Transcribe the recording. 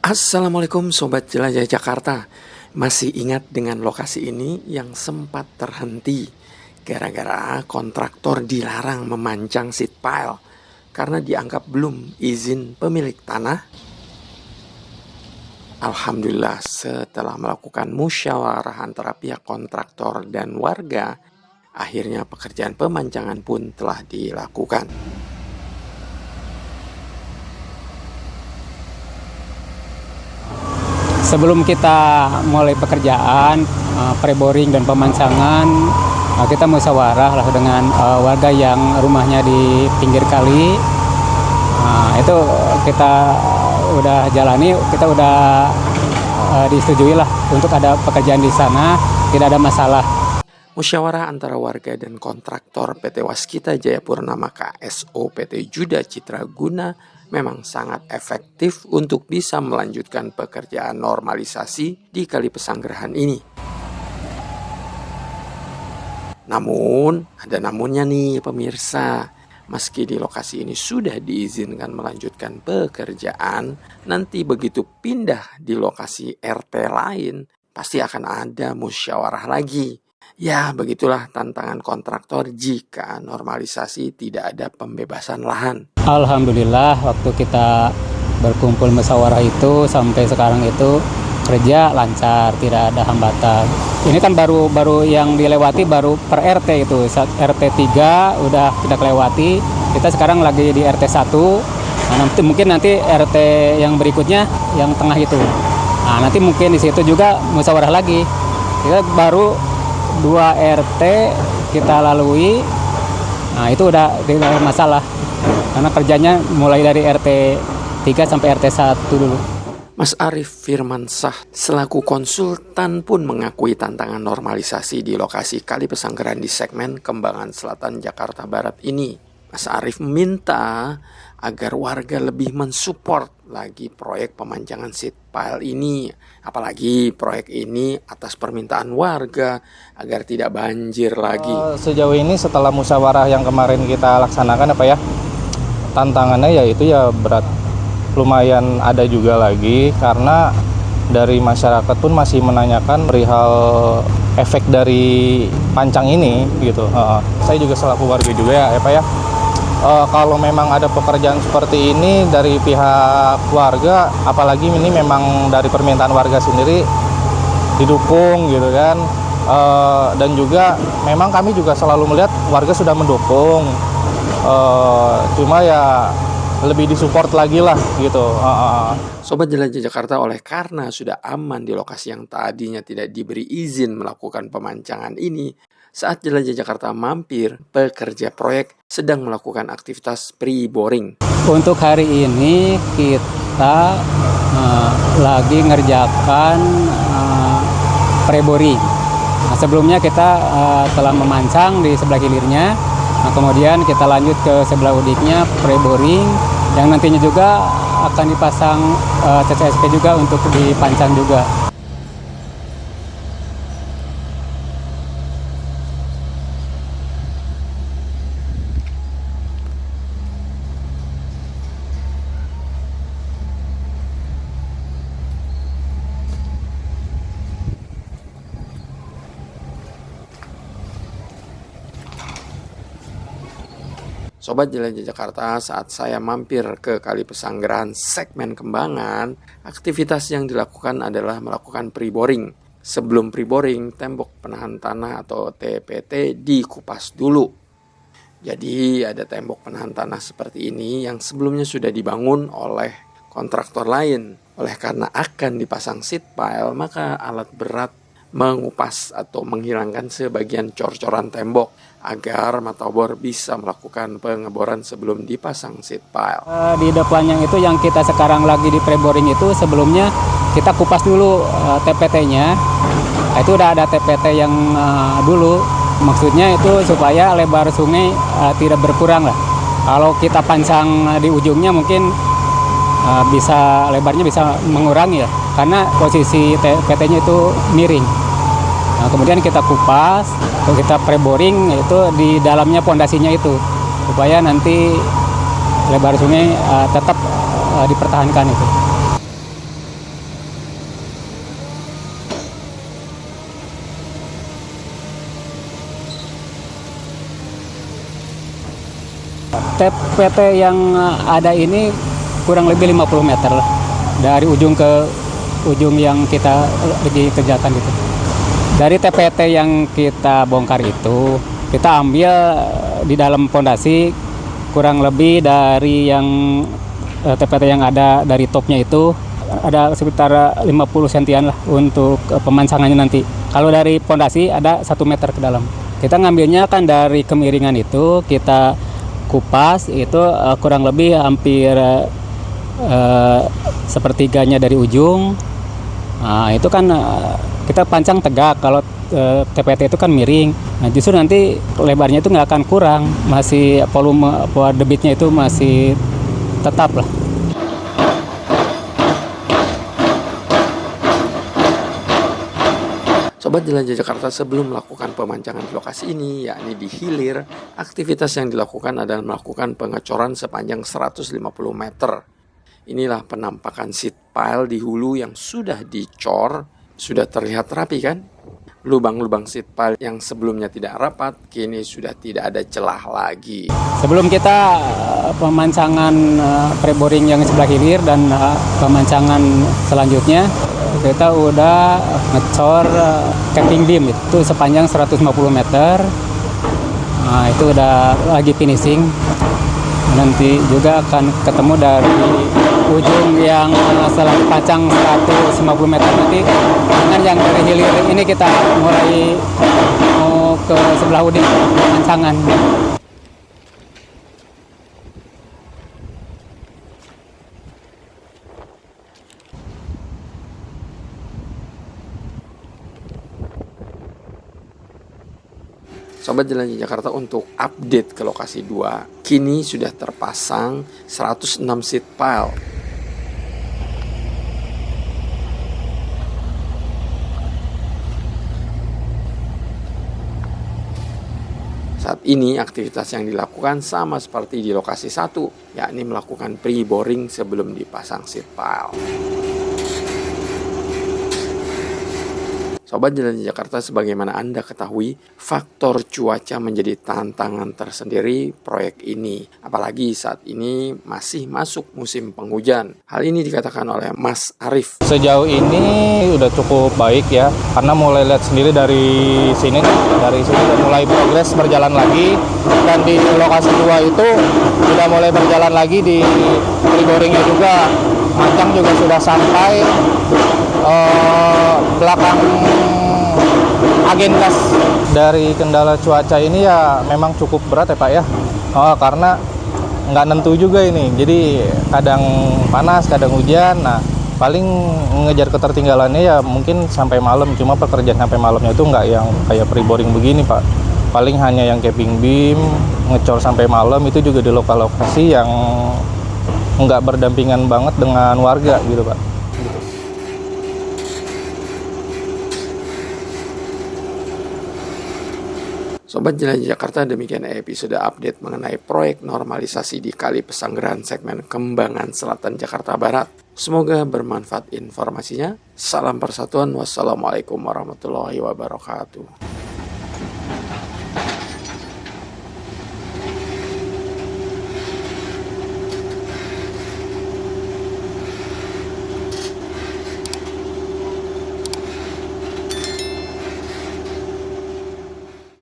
Assalamualaikum Sobat Jelajah Jakarta. Masih ingat dengan lokasi ini yang sempat terhenti gara-gara kontraktor dilarang memancang seat pile karena dianggap belum izin pemilik tanah? Alhamdulillah, setelah melakukan musyawarah antara pihak kontraktor dan warga, akhirnya pekerjaan pemancangan pun telah dilakukan. Sebelum kita mulai pekerjaan preboring dan pemancangan, kita musyawarah lah dengan warga yang rumahnya di pinggir kali. Itu kita udah jalani, kita udah disetujui lah untuk ada pekerjaan di sana, tidak ada masalah. Musyawarah antara warga dan kontraktor PT Waskita Jayapurnama KSO PT Juda Citra Guna memang sangat efektif untuk bisa melanjutkan pekerjaan normalisasi di Kali Pesanggerahan ini. Namun, ada namunnya nih pemirsa. Meski di lokasi ini sudah diizinkan melanjutkan pekerjaan, nanti begitu pindah di lokasi RT lain, pasti akan ada musyawarah lagi. Ya, begitulah tantangan kontraktor jika normalisasi tidak ada pembebasan lahan. Alhamdulillah waktu kita berkumpul musyawarah itu sampai sekarang itu kerja lancar, tidak ada hambatan. Ini kan baru yang dilewati baru per RT itu. RT 3 udah kita lewati. Kita sekarang lagi di RT 1. Nah, mungkin nanti RT yang berikutnya yang tengah itu. Nah, nanti mungkin di situ juga musyawarah lagi. Kita baru 2 RT kita lalui. Nah, itu udah tidak ada masalah. Karena kerjanya mulai dari RT 3 sampai RT 1 dulu. Mas Arief Firmansah selaku konsultan pun mengakui tantangan normalisasi di lokasi Kali Pesanggerahan di segmen Kembangan Selatan Jakarta Barat ini. Mas Arief meminta agar warga lebih mensupport lagi proyek pemancangan seat pile ini. Apalagi proyek ini atas permintaan warga agar tidak banjir lagi. Sejauh ini setelah musyawarah yang kemarin kita laksanakan tantangannya yaitu berat. Lumayan ada juga lagi karena dari masyarakat pun masih menanyakan perihal efek dari pancang ini gitu. Saya juga selaku warga juga kalau memang ada pekerjaan seperti ini dari pihak warga, apalagi ini memang dari permintaan warga sendiri didukung gitu kan. Dan juga memang kami juga selalu melihat warga sudah mendukung. Cuma lebih disupport lagi lah gitu. Sobat Jelajah Jakarta, oleh karena sudah aman di lokasi yang tadinya tidak diberi izin melakukan pemancangan ini, saat Jelajah Jakarta mampir, pekerja proyek sedang melakukan aktivitas pre-boring. Untuk hari ini kita lagi ngerjakan preboring. Nah, sebelumnya kita telah memancang di sebelah hilirnya. Nah, kemudian kita lanjut ke sebelah udiknya preboring yang nantinya juga akan dipasang CCSP juga untuk dipancang juga. Sobat Jelajah Jakarta, saat saya mampir ke Kali Pesanggerahan segmen Kembangan, aktivitas yang dilakukan adalah melakukan pre-boring. Sebelum pre-boring, tembok penahan tanah atau TPT dikupas dulu. Jadi ada tembok penahan tanah seperti ini yang sebelumnya sudah dibangun oleh kontraktor lain. Oleh karena akan dipasang seat pile, maka alat berat mengupas atau menghilangkan sebagian cor-coran tembok agar mata obor bisa melakukan pengeboran sebelum dipasang seat pile. Di depan yang kita sekarang lagi di preboring itu sebelumnya kita kupas dulu TPT-nya. Itu udah ada TPT yang dulu. Maksudnya itu supaya lebar sungai tidak berkurang lah. Kalau kita pancang di ujungnya mungkin lebarnya bisa mengurangi ya. Karena posisi TPT-nya itu miring. Nah, kemudian kita kupas, kita preboring itu di dalamnya pondasinya itu supaya nanti lebar sungai tetap dipertahankan itu. TPT yang ada ini kurang lebih 50 meter lah, dari ujung ke ujung yang kita lagi kerjakan gitu. Dari TPT yang kita bongkar itu, kita ambil di dalam pondasi kurang lebih dari yang TPT yang ada dari topnya itu ada sekitar 50 sentian lah untuk pemancangannya nanti. Kalau dari pondasi ada 1 meter ke dalam. Kita ngambilnya kan dari kemiringan itu, kita kupas itu kurang lebih hampir sepertiganya dari ujung. Nah, itu kan kita pancang tegak, kalau TPT itu kan miring. Nah, justru nanti lebarnya itu nggak akan kurang, masih volume debitnya itu masih tetap lah. Sobat Jelajah Jakarta, sebelum melakukan pemancangan di lokasi ini, yakni di hilir, aktivitas yang dilakukan adalah melakukan pengecoran sepanjang 150 meter. Inilah penampakan seed pile di hulu yang sudah dicor, sudah terlihat rapi kan? Lubang-lubang seed pile yang sebelumnya tidak rapat, kini sudah tidak ada celah lagi. Sebelum kita pemancangan pre-boring yang sebelah hilir dan pemancangan selanjutnya, kita udah ngecor capping beam itu sepanjang 150 meter. Nah, itu udah lagi finishing. Nanti juga akan ketemu dari ujung yang setelah dipasang 150 meter nanti dengan yang dari hilir ini kita mulai mau ke sebelah ujung pemancangan. Sobat Jelajah Jakarta, untuk update ke lokasi 2, kini sudah terpasang 106 seed pile. Saat ini aktivitas yang dilakukan sama seperti di lokasi 1, yakni melakukan pre-boring sebelum dipasang seed pile. Sobat Jelajah Jakarta, sebagaimana Anda ketahui, faktor cuaca menjadi tantangan tersendiri proyek ini. Apalagi saat ini masih masuk musim penghujan. Hal ini dikatakan oleh Mas Arif. Sejauh ini udah cukup baik ya, karena mulai lihat sendiri dari sini udah mulai progres berjalan lagi, dan di lokasi 2 itu udah mulai berjalan lagi di pre-boringnya juga. Mancang juga sudah sampai belakang agen gas. Dari kendala cuaca ini ya memang cukup berat ya Pak ya, karena nggak nentu juga ini, jadi kadang panas kadang hujan. Nah, paling ngejar ketertinggalannya ya mungkin sampai malam, cuma pekerjaan sampai malamnya itu nggak yang kayak pre-boring begini Pak. Paling hanya yang capping beam, ngecor sampai malam, itu juga di lokasi yang nggak berdampingan banget dengan warga gitu Pak. Sobat Jelajah Jakarta, demikian episode update mengenai proyek normalisasi di Kali Pesanggerahan segmen Kembangan Selatan Jakarta Barat. Semoga bermanfaat informasinya. Salam persatuan. Wassalamualaikum warahmatullahi wabarakatuh.